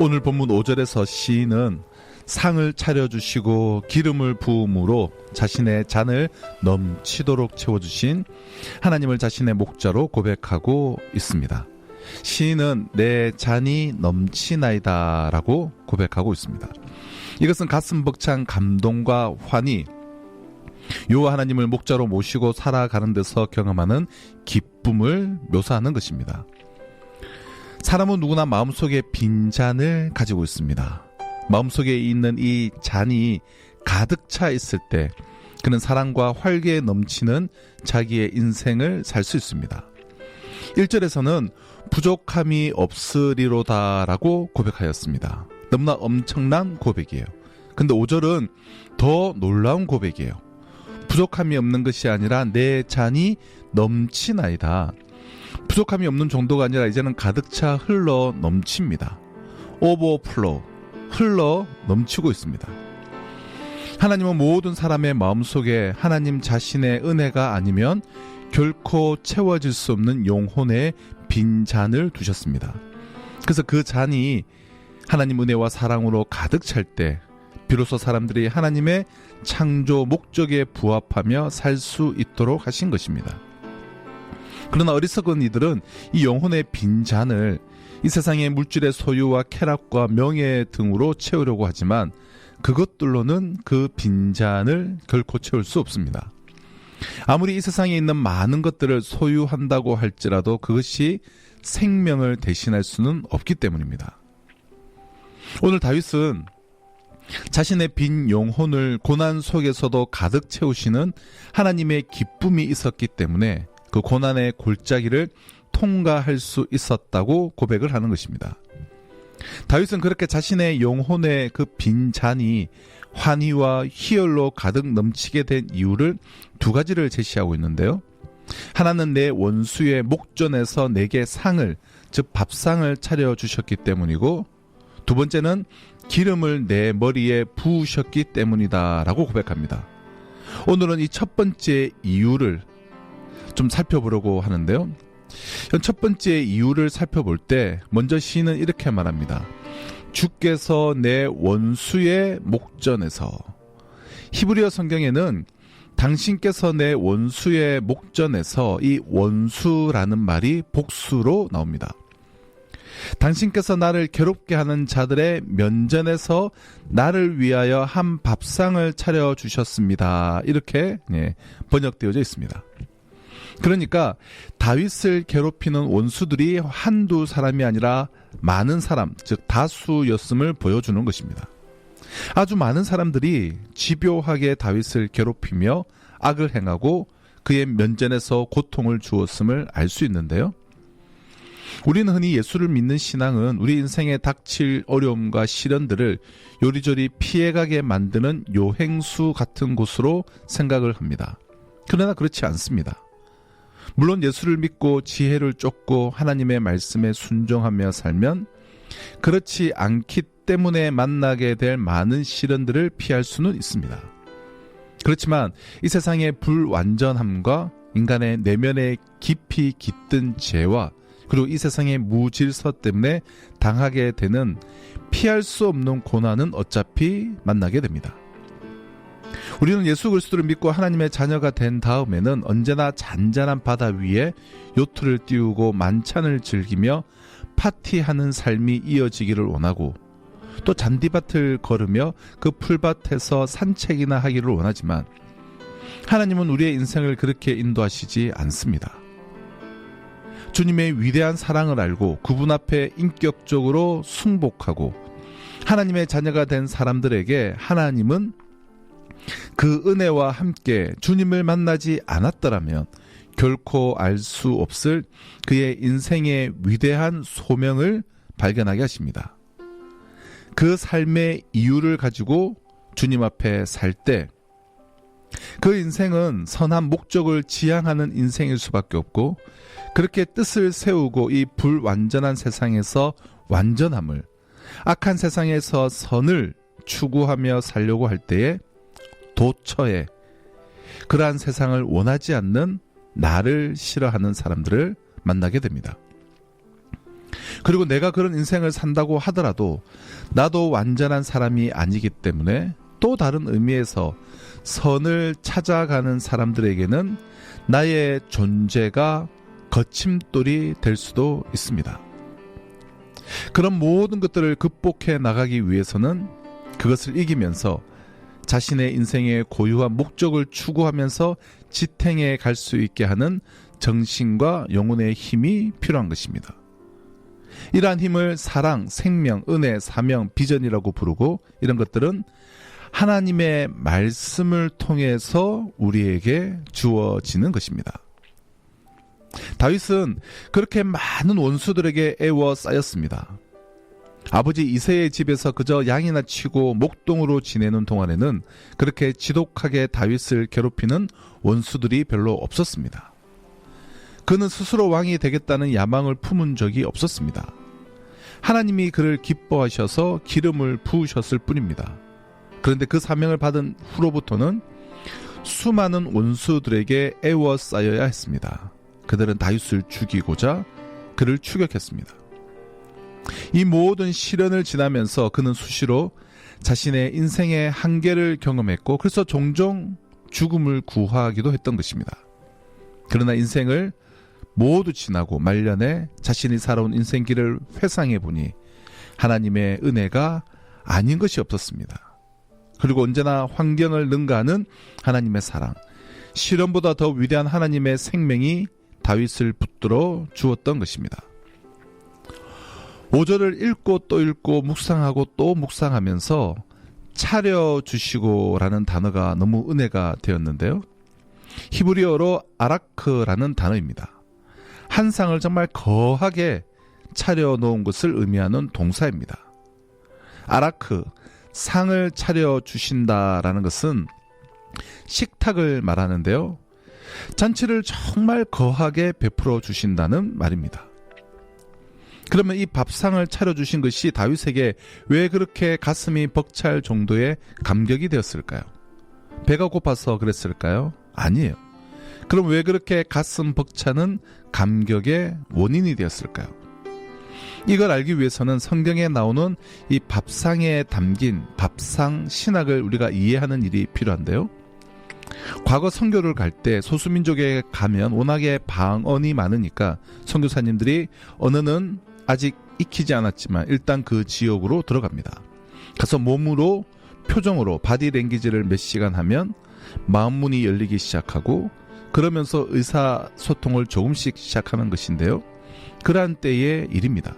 오늘 본문 5절에서 시인은 상을 차려주시고 기름을 부음으로 자신의 잔을 넘치도록 채워주신 하나님을 자신의 목자로 고백하고 있습니다. 시인은 내 잔이 넘치나이다 라고 고백하고 있습니다. 이것은 가슴 벅찬 감동과 환희, 여호와 하나님을 목자로 모시고 살아가는 데서 경험하는 기쁨을 묘사하는 것입니다. 사람은 누구나 마음속에 빈 잔을 가지고 있습니다. 마음속에 있는 이 잔이 가득 차 있을 때 그는 사랑과 활기에 넘치는 자기의 인생을 살 수 있습니다. 1절에서는 부족함이 없으리로다 라고 고백하였습니다. 너무나 엄청난 고백이에요. 근데 5절은 더 놀라운 고백이에요. 부족함이 없는 것이 아니라 내 잔이 넘치나이다. 부족함이 없는 정도가 아니라 이제는 가득 차 흘러 넘칩니다. 오버플로우, 흘러 넘치고 있습니다. 하나님은 모든 사람의 마음속에 하나님 자신의 은혜가 아니면 결코 채워질 수 없는 영혼의 빈 잔을 두셨습니다. 그래서 그 잔이 하나님 은혜와 사랑으로 가득 찰 때 비로소 사람들이 하나님의 창조 목적에 부합하며 살 수 있도록 하신 것입니다. 그러나 어리석은 이들은 이 영혼의 빈 잔을 이 세상의 물질의 소유와 쾌락과 명예 등으로 채우려고 하지만 그것들로는 그 빈잔을 결코 채울 수 없습니다. 아무리 이 세상에 있는 많은 것들을 소유한다고 할지라도 그것이 생명을 대신할 수는 없기 때문입니다. 오늘 다윗은 자신의 빈 영혼을 고난 속에서도 가득 채우시는 하나님의 기쁨이 있었기 때문에 그 고난의 골짜기를 통과할 수 있었다고 고백을 하는 것입니다. 다윗은 그렇게 자신의 영혼의 그 빈 잔이 환희와 희열로 가득 넘치게 된 이유를 두 가지를 제시하고 있는데요. 하나는 내 원수의 목전에서 내게 상을, 즉 밥상을 차려주셨기 때문이고, 두 번째는 기름을 내 머리에 부으셨기 때문이다 라고 고백합니다. 오늘은 이 첫 번째 이유를 좀 살펴보려고 하는데요. 첫 번째 이유를 살펴볼 때 먼저 시인은 이렇게 말합니다. 주께서 내 원수의 목전에서. 히브리어 성경에는 당신께서 내 원수의 목전에서, 이 원수라는 말이 복수로 나옵니다. 당신께서 나를 괴롭게 하는 자들의 면전에서 나를 위하여 한 밥상을 차려주셨습니다. 이렇게 번역되어져 있습니다. 그러니까 다윗을 괴롭히는 원수들이 한두 사람이 아니라 많은 사람, 즉 다수였음을 보여주는 것입니다. 아주 많은 사람들이 집요하게 다윗을 괴롭히며 악을 행하고 그의 면전에서 고통을 주었음을 알 수 있는데요. 우리는 흔히 예수를 믿는 신앙은 우리 인생에 닥칠 어려움과 시련들을 요리조리 피해가게 만드는 요행수 같은 곳으로 생각을 합니다. 그러나 그렇지 않습니다. 물론 예수를 믿고 지혜를 쫓고 하나님의 말씀에 순종하며 살면 그렇지 않기 때문에 만나게 될 많은 시련들을 피할 수는 있습니다. 그렇지만 이 세상의 불완전함과 인간의 내면에 깊이 깃든 죄와 그리고 이 세상의 무질서 때문에 당하게 되는 피할 수 없는 고난은 어차피 만나게 됩니다. 우리는 예수 그리스도를 믿고 하나님의 자녀가 된 다음에는 언제나 잔잔한 바다 위에 요트를 띄우고 만찬을 즐기며 파티하는 삶이 이어지기를 원하고, 또 잔디밭을 걸으며 그 풀밭에서 산책이나 하기를 원하지만 하나님은 우리의 인생을 그렇게 인도하시지 않습니다. 주님의 위대한 사랑을 알고 그분 앞에 인격적으로 순복하고 하나님의 자녀가 된 사람들에게 하나님은 그 은혜와 함께 주님을 만나지 않았더라면 결코 알 수 없을 그의 인생의 위대한 소명을 발견하게 하십니다. 그 삶의 이유를 가지고 주님 앞에 살 때 그 인생은 선한 목적을 지향하는 인생일 수밖에 없고, 그렇게 뜻을 세우고 이 불완전한 세상에서 완전함을, 악한 세상에서 선을 추구하며 살려고 할 때에 도처에 그러한 세상을 원하지 않는 나를 싫어하는 사람들을 만나게 됩니다. 그리고 내가 그런 인생을 산다고 하더라도 나도 완전한 사람이 아니기 때문에 또 다른 의미에서 선을 찾아가는 사람들에게는 나의 존재가 거침돌이 될 수도 있습니다. 그런 모든 것들을 극복해 나가기 위해서는 그것을 이기면서 자신의 인생의 고유한 목적을 추구하면서 지탱해 갈 수 있게 하는 정신과 영혼의 힘이 필요한 것입니다. 이러한 힘을 사랑, 생명, 은혜, 사명, 비전이라고 부르고, 이런 것들은 하나님의 말씀을 통해서 우리에게 주어지는 것입니다. 다윗은 그렇게 많은 원수들에게 애워싸였습니다. 아버지 이새의 집에서 그저 양이나 치고 목동으로 지내는 동안에는 그렇게 지독하게 다윗을 괴롭히는 원수들이 별로 없었습니다. 그는 스스로 왕이 되겠다는 야망을 품은 적이 없었습니다. 하나님이 그를 기뻐하셔서 기름을 부으셨을 뿐입니다. 그런데 그 사명을 받은 후로부터는 수많은 원수들에게 애워싸여야 했습니다. 그들은 다윗을 죽이고자 그를 추격했습니다. 이 모든 시련을 지나면서 그는 수시로 자신의 인생의 한계를 경험했고, 그래서 종종 죽음을 구하기도 했던 것입니다. 그러나 인생을 모두 지나고 말년에 자신이 살아온 인생길을 회상해 보니 하나님의 은혜가 아닌 것이 없었습니다. 그리고 언제나 환경을 능가하는 하나님의 사랑, 시련보다 더 위대한 하나님의 생명이 다윗을 붙들어 주었던 것입니다. 5절을 읽고 또 읽고 묵상하고 또 묵상하면서 차려주시고 라는 단어가 너무 은혜가 되었는데요. 히브리어로 아라크라는 단어입니다. 한 상을 정말 거하게 차려놓은 것을 의미하는 동사입니다. 아라크, 상을 차려주신다라는 것은 식탁을 말하는데요. 잔치를 정말 거하게 베풀어 주신다는 말입니다. 그러면 이 밥상을 차려주신 것이 다윗에게 왜 그렇게 가슴이 벅찰 정도의 감격이 되었을까요? 배가 고파서 그랬을까요? 아니에요. 그럼 왜 그렇게 가슴 벅차는 감격의 원인이 되었을까요? 이걸 알기 위해서는 성경에 나오는 이 밥상에 담긴 밥상 신학을 우리가 이해하는 일이 필요한데요. 과거 선교를 갈 때 소수민족에 가면 워낙에 방언이 많으니까 선교사님들이 언어는 아직 익히지 않았지만 일단 그 지역으로 들어갑니다. 가서 몸으로, 표정으로 바디랭귀지를 몇 시간 하면 마음문이 열리기 시작하고, 그러면서 의사소통을 조금씩 시작하는 것인데요. 그러한 때의 일입니다.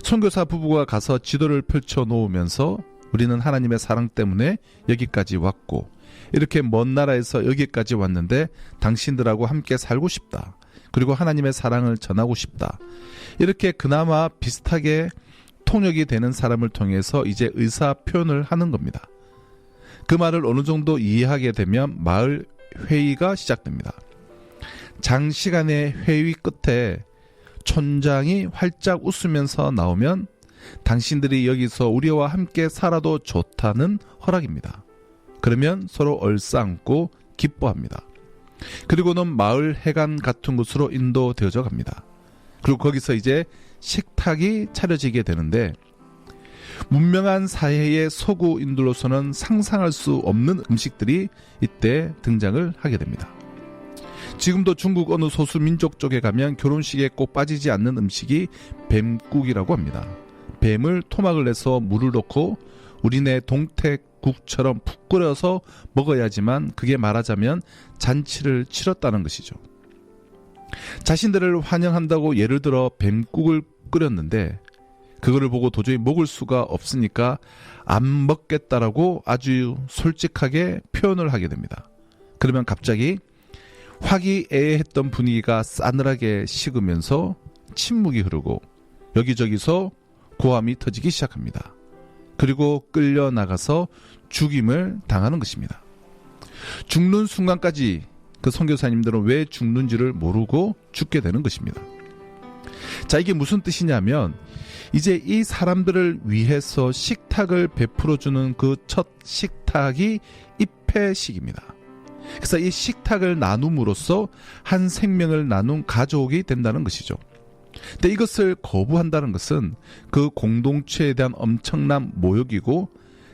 선교사 부부가 가서 지도를 펼쳐 놓으면서 우리는 하나님의 사랑 때문에 여기까지 왔고, 이렇게 먼 나라에서 여기까지 왔는데 당신들하고 함께 살고 싶다. 그리고 하나님의 사랑을 전하고 싶다. 이렇게 그나마 비슷하게 통역이 되는 사람을 통해서 이제 의사 표현을 하는 겁니다. 그 말을 어느 정도 이해하게 되면 마을 회의가 시작됩니다. 장시간의 회의 끝에 촌장이 활짝 웃으면서 나오면 당신들이 여기서 우리와 함께 살아도 좋다는 허락입니다. 그러면 서로 얼싸안고 기뻐합니다. 그리고는 마을 해관 같은 곳으로 인도되어져 갑니다. 그리고 거기서 이제 식탁이 차려지게 되는데, 문명한 사회의 서구인들로서는 상상할 수 없는 음식들이 이때 등장을 하게 됩니다. 지금도 중국 어느 소수민족 쪽에 가면 결혼식에 꼭 빠지지 않는 음식이 뱀국이라고 합니다. 뱀을 토막을 내서 물을 넣고 우리네 동태국처럼 푹 끓여서 먹어야지만 그게 말하자면 잔치를 치렀다는 것이죠. 자신들을 환영한다고 예를 들어 뱀국을 끓였는데 그거를 보고 도저히 먹을 수가 없으니까 안 먹겠다라고 아주 솔직하게 표현을 하게 됩니다. 그러면 갑자기 화기애애했던 분위기가 싸늘하게 식으면서 침묵이 흐르고 여기저기서 고함이 터지기 시작합니다. 그리고 끌려나가서 죽임을 당하는 것입니다. 죽는 순간까지 그 선교사님들은 왜 죽는지를 모르고 죽게 되는 것입니다. 자, 이게 무슨 뜻이냐면 이제 이 사람들을 위해서 식탁을 베풀어주는 그 첫 식탁이 입회식입니다. 그래서 이 식탁을 나눔으로써 한 생명을 나눈 가족이 된다는 것이죠. 근데 이것을 거부한다는 것은 그 공동체에 대한 엄청난 모욕이고,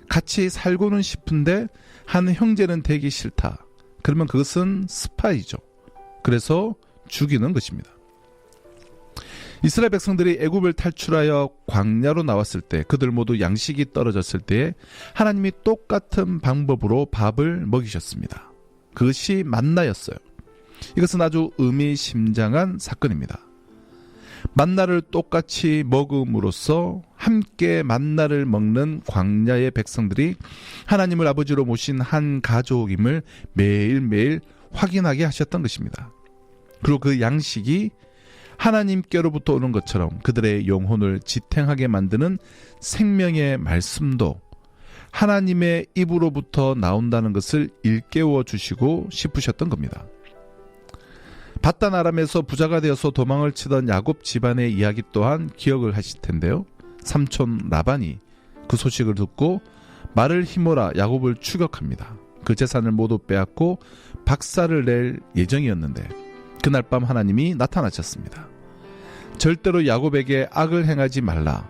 같이 살고는 싶은데 한 형제는 되기 싫다. 그러면 그것은 스파이죠. 그래서 죽이는 것입니다. 이스라엘 백성들이 애굽을 탈출하여 광야로 나왔을 때, 그들 모두 양식이 떨어졌을 때에 하나님이 똑같은 방법으로 밥을 먹이셨습니다. 그것이 만나였어요. 이것은 아주 의미심장한 사건입니다. 만나를 똑같이 먹음으로써 함께 만나를 먹는 광야의 백성들이 하나님을 아버지로 모신 한 가족임을 매일매일 확인하게 하셨던 것입니다. 그리고 그 양식이 하나님께로부터 오는 것처럼 그들의 영혼을 지탱하게 만드는 생명의 말씀도 하나님의 입으로부터 나온다는 것을 일깨워 주시고 싶으셨던 겁니다. 바단 아람에서 부자가 되어서 도망을 치던 야곱 집안의 이야기 또한 기억을 하실 텐데요. 삼촌 라반이 그 소식을 듣고 말을 힘어라 야곱을 추격합니다. 그 재산을 모두 빼앗고 박살을 낼 예정이었는데 그날 밤 하나님이 나타나셨습니다. 절대로 야곱에게 악을 행하지 말라.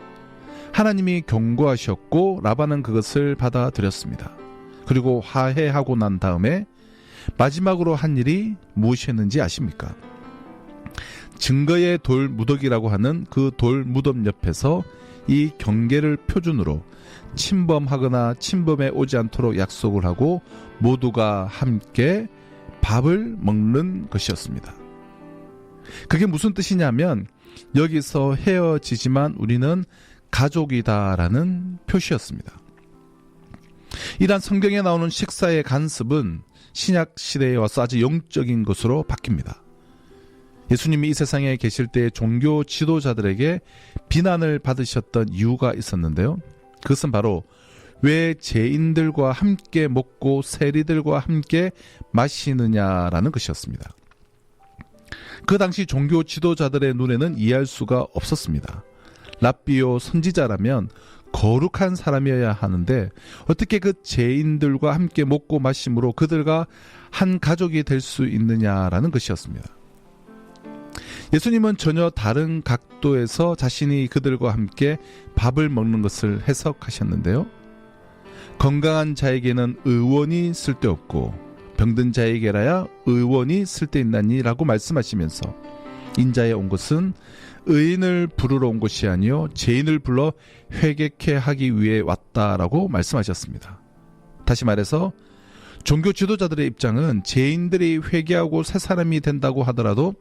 하나님이 경고하셨고 라반은 그것을 받아들였습니다. 그리고 화해하고 난 다음에 마지막으로 한 일이 무엇이었는지 아십니까? 증거의 돌 무더기라고 하는 그 돌 무덤 옆에서 이 경계를 표준으로 침범하거나 침범해 오지 않도록 약속을 하고 모두가 함께 밥을 먹는 것이었습니다. 그게 무슨 뜻이냐면 여기서 헤어지지만 우리는 가족이다라는 표시였습니다. 이러한 성경에 나오는 식사의 간섭은 신약 시대에 와서 아주 영적인 것으로 바뀝니다. 예수님이 이 세상에 계실 때 종교 지도자들에게 비난을 받으셨던 이유가 있었는데요. 그것은 바로 왜 죄인들과 함께 먹고 세리들과 함께 마시느냐라는 것이었습니다. 그 당시 종교 지도자들의 눈에는 이해할 수가 없었습니다. 랍비오 선지자라면 거룩한 사람이어야 하는데 어떻게 그 죄인들과 함께 먹고 마심으로 그들과 한 가족이 될 수 있느냐라는 것이었습니다. 예수님은 전혀 다른 각도에서 자신이 그들과 함께 밥을 먹는 것을 해석하셨는데요. 건강한 자에게는 의원이 쓸데없고 병든 자에게라야 의원이 쓸데있나니 라고 말씀하시면서 인자에 온 것은 의인을 부르러 온 것이 아니요 죄인을 불러 회개케 하기 위해 왔다라고 말씀하셨습니다. 다시 말해서 종교 지도자들의 입장은 죄인들이 회개하고 새 사람이 된다고 하더라도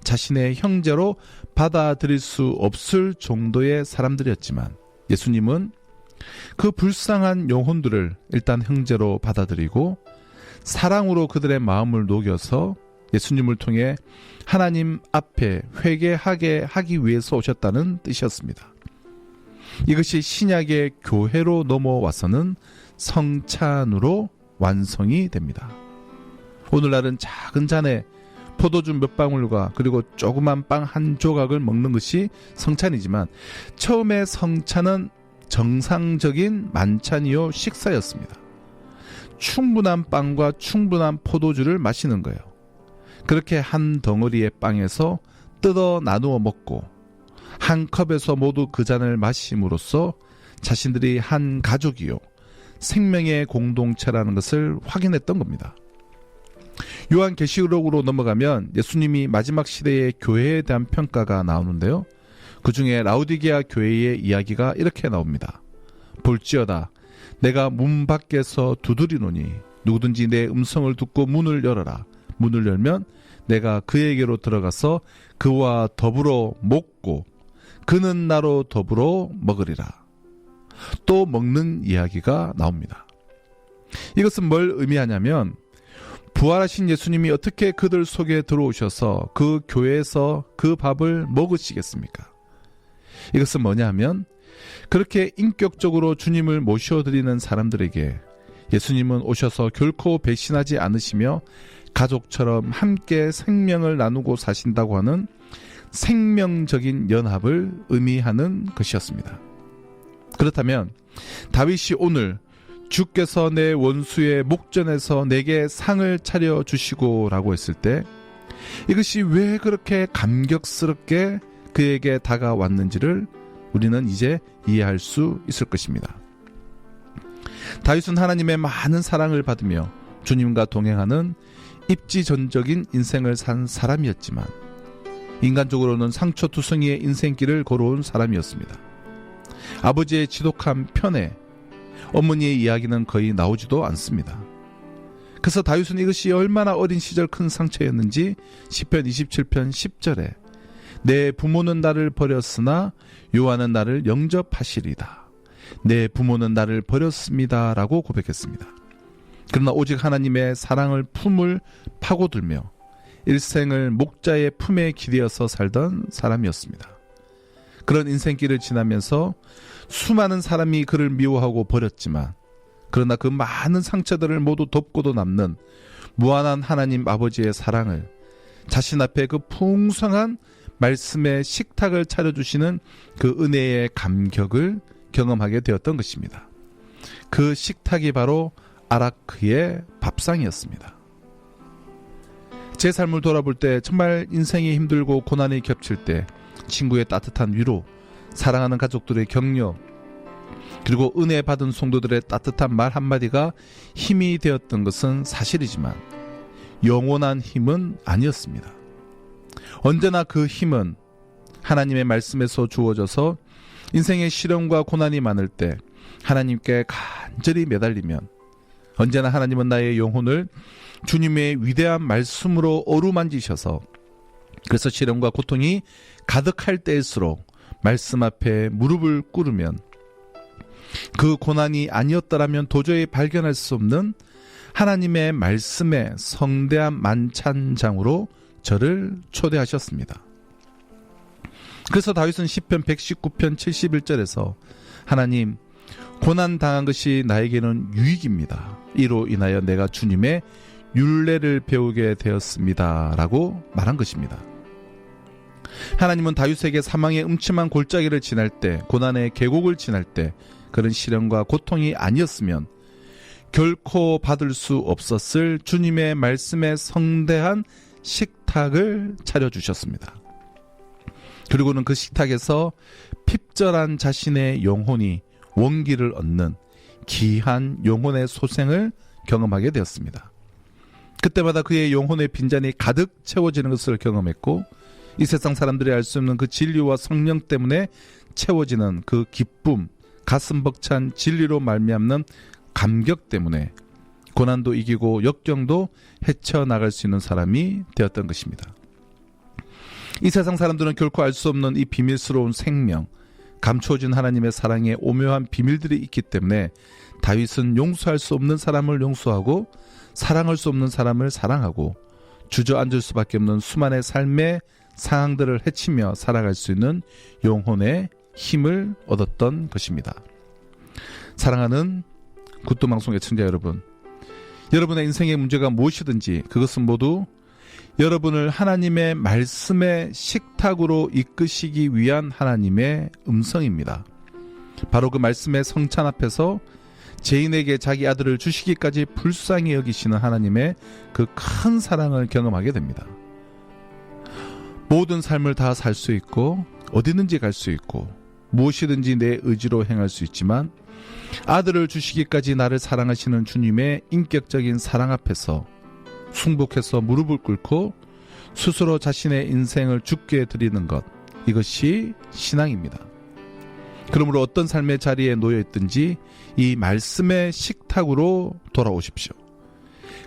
자신의 형제로 받아들일 수 없을 정도의 사람들이었지만 예수님은 그 불쌍한 영혼들을 일단 형제로 받아들이고 사랑으로 그들의 마음을 녹여서 예수님을 통해 하나님 앞에 회개하게 하기 위해서 오셨다는 뜻이었습니다. 이것이 신약의 교회로 넘어와서는 성찬으로 완성이 됩니다. 오늘날은 작은 잔에 포도주 몇 방울과 그리고 조그만 빵 한 조각을 먹는 것이 성찬이지만 처음에 성찬은 정상적인 만찬이요 식사였습니다. 충분한 빵과 충분한 포도주를 마시는 거예요. 그렇게 한 덩어리의 빵에서 뜯어 나누어 먹고 한 컵에서 모두 그 잔을 마심으로써 자신들이 한 가족이요 생명의 공동체라는 것을 확인했던 겁니다. 요한계시록으로 넘어가면 예수님이 마지막 시대의 교회에 대한 평가가 나오는데요. 그 중에 라우디게아 교회의 이야기가 이렇게 나옵니다. 볼지어다 내가 문 밖에서 두드리노니 누구든지 내 음성을 듣고 문을 열어라. 문을 열면 내가 그에게로 들어가서 그와 더불어 먹고 그는 나로 더불어 먹으리라. 또 먹는 이야기가 나옵니다. 이것은 뭘 의미하냐면 부활하신 예수님이 어떻게 그들 속에 들어오셔서 그 교회에서 그 밥을 먹으시겠습니까? 이것은 뭐냐 하면 그렇게 인격적으로 주님을 모셔드리는 사람들에게 예수님은 오셔서 결코 배신하지 않으시며 가족처럼 함께 생명을 나누고 사신다고 하는 생명적인 연합을 의미하는 것이었습니다. 그렇다면 다윗이 오늘 주께서 내 원수의 목전에서 내게 상을 차려주시고 라고 했을 때 이것이 왜 그렇게 감격스럽게 그에게 다가왔는지를 우리는 이제 이해할 수 있을 것입니다. 다윗은 하나님의 많은 사랑을 받으며 주님과 동행하는 입지전적인 인생을 산 사람이었지만 인간적으로는 상처투성이의 인생길을 걸어온 사람이었습니다. 아버지의 지독한 편애, 어머니의 이야기는 거의 나오지도 않습니다. 그래서 다윗은 이것이 얼마나 어린 시절 큰 상처였는지 시편 27편 10절에 내 부모는 나를 버렸으나 여호와는 나를 영접하시리다. 내 부모는 나를 버렸습니다 라고 고백했습니다. 그러나 오직 하나님의 사랑을 품을 파고들며 일생을 목자의 품에 기대어서 살던 사람이었습니다. 그런 인생길을 지나면서 수많은 사람이 그를 미워하고 버렸지만 그러나 그 많은 상처들을 모두 덮고도 남는 무한한 하나님 아버지의 사랑을 자신 앞에 그 풍성한 말씀의 식탁을 차려주시는 그 은혜의 감격을 경험하게 되었던 것입니다. 그 식탁이 바로 아라크의 밥상이었습니다. 제 삶을 돌아볼 때 정말 인생이 힘들고 고난이 겹칠 때 친구의 따뜻한 위로, 사랑하는 가족들의 격려, 그리고 은혜 받은 성도들의 따뜻한 말 한마디가 힘이 되었던 것은 사실이지만 영원한 힘은 아니었습니다. 언제나 그 힘은 하나님의 말씀에서 주어져서 인생의 시련과 고난이 많을 때 하나님께 간절히 매달리면 언제나 하나님은 나의 영혼을 주님의 위대한 말씀으로 어루만지셔서 그래서 시련과 고통이 가득할 때일수록 말씀 앞에 무릎을 꿇으면 그 고난이 아니었더라면 도저히 발견할 수 없는 하나님의 말씀의 성대한 만찬장으로 저를 초대하셨습니다. 그래서 다윗은 시편 119편 71절에서 하나님, 고난당한 것이 나에게는 유익입니다. 이로 인하여 내가 주님의 율례를 배우게 되었습니다 라고 말한 것입니다. 하나님은 다윗에게 사망의 음침한 골짜기를 지날 때, 고난의 계곡을 지날 때 그런 시련과 고통이 아니었으면 결코 받을 수 없었을 주님의 말씀의 성대한 식탁을 차려주셨습니다. 그리고는 그 식탁에서 핍절한 자신의 영혼이 원기를 얻는 귀한 영혼의 소생을 경험하게 되었습니다. 그때마다 그의 영혼의 빈잔이 가득 채워지는 것을 경험했고 이 세상 사람들이 알 수 없는 그 진리와 성령 때문에 채워지는 그 기쁨, 가슴 벅찬 진리로 말미암는 감격 때문에 고난도 이기고 역경도 헤쳐나갈 수 있는 사람이 되었던 것입니다. 이 세상 사람들은 결코 알 수 없는 이 비밀스러운 생명, 감추어진 하나님의 사랑의 오묘한 비밀들이 있기 때문에 다윗은 용서할 수 없는 사람을 용서하고 사랑할 수 없는 사람을 사랑하고 주저앉을 수밖에 없는 수많은 삶의 상황들을 헤치며 살아갈 수 있는 영혼의 힘을 얻었던 것입니다. 사랑하는 굿도방송 애청자 여러분, 여러분의 인생의 문제가 무엇이든지 그것은 모두 여러분을 하나님의 말씀의 식탁으로 이끄시기 위한 하나님의 음성입니다. 바로 그 말씀의 성찬 앞에서 죄인에게 자기 아들을 주시기까지 불쌍히 여기시는 하나님의 그 큰 사랑을 경험하게 됩니다. 모든 삶을 다 살 수 있고 어디든지 갈 수 있고 무엇이든지 내 의지로 행할 수 있지만 아들을 주시기까지 나를 사랑하시는 주님의 인격적인 사랑 앞에서 순복해서 무릎을 꿇고 스스로 자신의 인생을 주께 드리는 것, 이것이 신앙입니다. 그러므로 어떤 삶의 자리에 놓여 있든지 이 말씀의 식탁으로 돌아오십시오.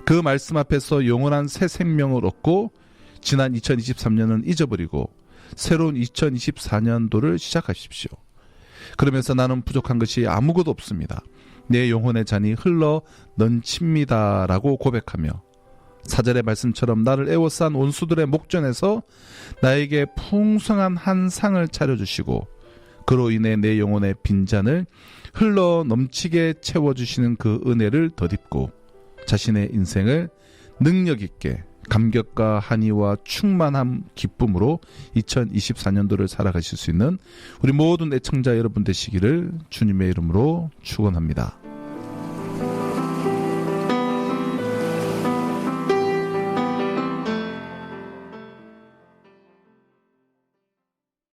그 말씀 앞에서 영원한 새 생명을 얻고 지난 2023년은 잊어버리고 새로운 2024년도를 시작하십시오. 그러면서 나는 부족한 것이 아무것도 없습니다. 내 영혼의 잔이 흘러 넘칩니다 라고 고백하며 사절의 말씀처럼 나를 애워싼 원수들의 목전에서 나에게 풍성한 한 상을 차려주시고 그로 인해 내 영혼의 빈잔을 흘러 넘치게 채워주시는 그 은혜를 덧입고 자신의 인생을 능력 있게 감격과 한의와 충만한 기쁨으로 2024년도를 살아가실 수 있는 우리 모든 애청자 여러분 되시기를 주님의 이름으로 축원합니다.